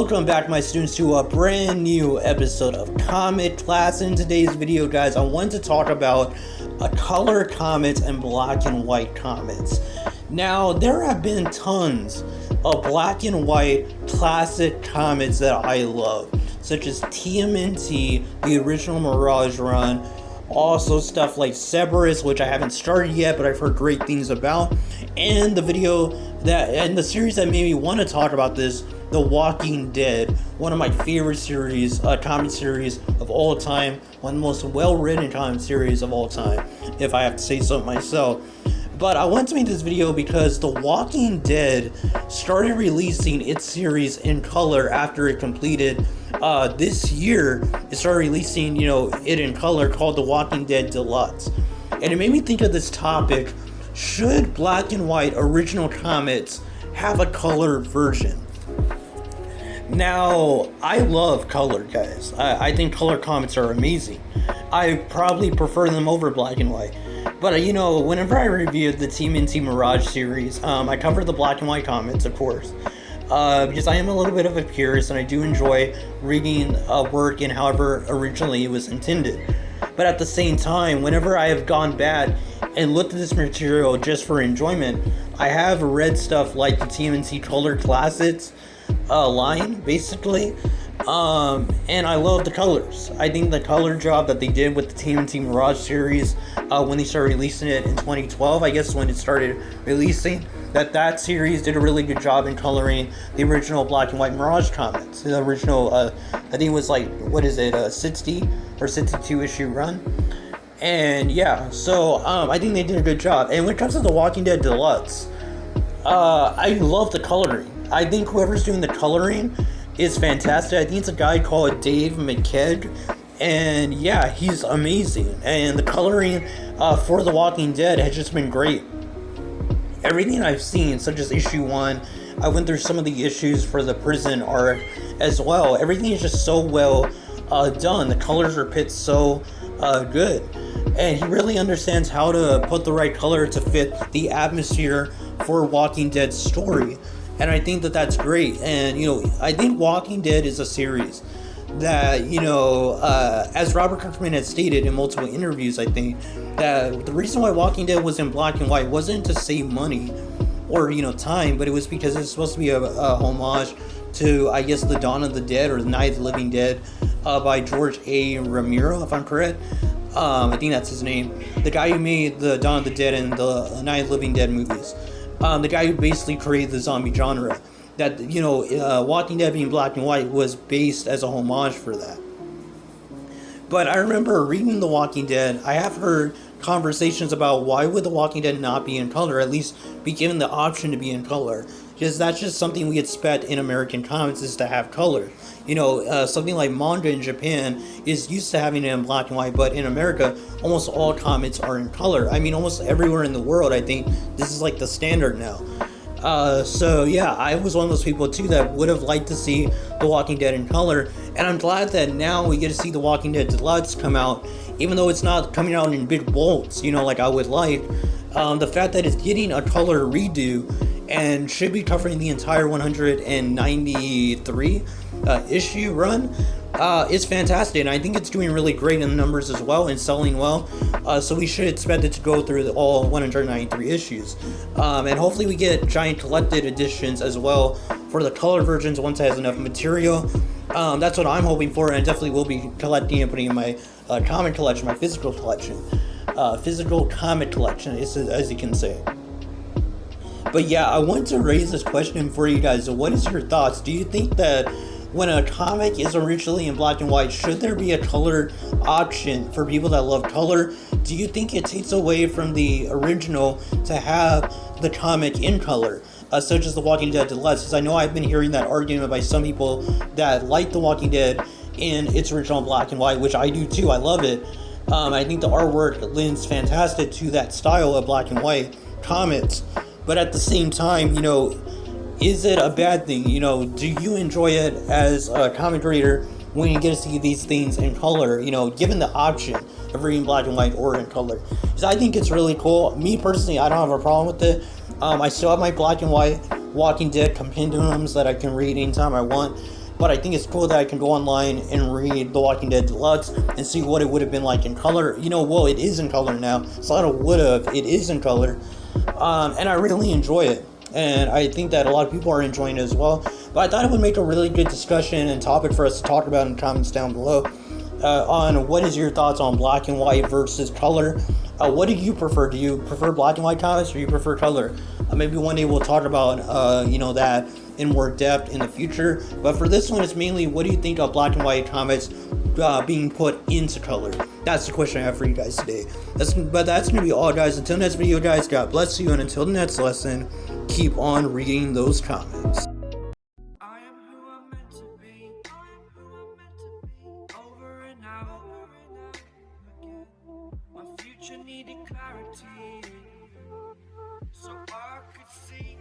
Welcome back, my students, to a brand new episode of Comic Class. In today's video, guys, I want to talk about color comics and black and white comics. Now, there have been tons of black and white classic comics that I love, such as TMNT, the original Mirage run, also stuff like Cerberus, which I haven't started yet, but I've heard great things about, and the series that made me want to talk about this, The Walking Dead, one of my favorite series, comic series of all time, one of the most well-written comic series of all time, if I have to say so myself. But I want to make this video because The Walking Dead started releasing its series in color after it completed this year. It started releasing, it in color, called The Walking Dead Deluxe. And it made me think of this topic: should black and white original comics have a color version? Now, I love color, guys. I think color comics are amazing. I probably prefer them over black and white. But, whenever I reviewed the TMNT Mirage series, I covered the black and white comics, of course. Because I am a little bit of a purist and I do enjoy reading work in however originally it was intended. But at the same time, whenever I have gone back and looked at this material just for enjoyment, I have read stuff like the TMNT Color Classics line, basically, and I love the colors. I think the color job that they did with the TMNT Mirage series when they started releasing it in 2012, I guess when it started releasing, that series did a really good job in coloring the original black and white Mirage comics. The original, I think it was like, 60 or 62 issue run. And yeah, so I think they did a good job. And when it comes to The Walking Dead Deluxe, I love the coloring. I think whoever's doing the coloring is fantastic. I think it's a guy called Dave McKeag, and yeah, he's amazing. And the coloring for The Walking Dead has just been great. Everything I've seen, such as issue 1, I went through some of the issues for the prison arc as well. Everything is just so well done. The colors are pitched so good, and he really understands how to put the right color to fit the atmosphere for Walking Dead's story. And I think that that's great. And, I think Walking Dead is a series that, as Robert Kirkman has stated in multiple interviews, I think that the reason why Walking Dead was in black and white wasn't to save money or, time, but it was because it's supposed to be a homage to, I guess, The Dawn of the Dead or The Night of the Living Dead by George A. Romero, if I'm correct. I think that's his name. The guy who made The Dawn of the Dead and the Night of the Living Dead movies. The guy who basically created the zombie genre. That, Walking Dead being black and white was based as a homage for that. But I remember reading The Walking Dead, I have heard conversations about why would The Walking Dead not be in color, at least be given the option to be in color. Because that's just something we expect in American comics, is to have color. Something like manga in Japan is used to having it in black and white, but in America, almost all comics are in color. I mean, almost everywhere in the world, I think this is like the standard now. So yeah, I was one of those people too that would have liked to see The Walking Dead in color, and I'm glad that now we get to see The Walking Dead Deluxe come out, even though it's not coming out in big bolts, like I would like. The fact that it's getting a color redo and should be covering the entire 193 issue run is fantastic, and I think it's doing really great in the numbers as well and selling well, so we should expect it to go through all 193 issues, and hopefully we get giant collected editions as well for the color versions once it has enough material. That's what I'm hoping for, and I definitely will be collecting and putting in my comic collection, my physical collection, physical comic collection, as you can say. But yeah, I want to raise this question for you guys. So what is your thoughts? Do you think that when a comic is originally in black and white, should there be a color option for people that love color? Do you think it takes away from the original to have the comic in color, such as The Walking Dead Deluxe? Because I know I've been hearing that argument by some people that like The Walking Dead in its original black and white, which I do too. I love it. I think the artwork lends fantastic to that style of black and white comics. But at the same time, is it a bad thing? Do you enjoy it as a comic reader when you get to see these things in color, given the option of reading black and white or in color? Because I think it's really cool. Me personally, I don't have a problem with it. I still have my black and white Walking Dead compendiums that I can read anytime I want. but I think it's cool that I can go online and read The Walking Dead Deluxe and see what it would have been like in color. Well, it is in color now. It's not a would have, it is in color. And I really enjoy it. And I think that a lot of people are enjoying it as well. But I thought it would make a really good discussion and topic for us to talk about in the comments down below. On what is your thoughts on black and white versus color. What do you prefer? Do you prefer black and white comics, or do you prefer color? Maybe one day we'll talk about that in more depth in the future. But for this one, it's mainly, what do you think of black and white comics being put into color? That's the question I have for you guys today. That's going to be all, guys. Until next video, guys, God bless you, and until the next lesson, keep on reading those comics. My future needed clarity, so I could see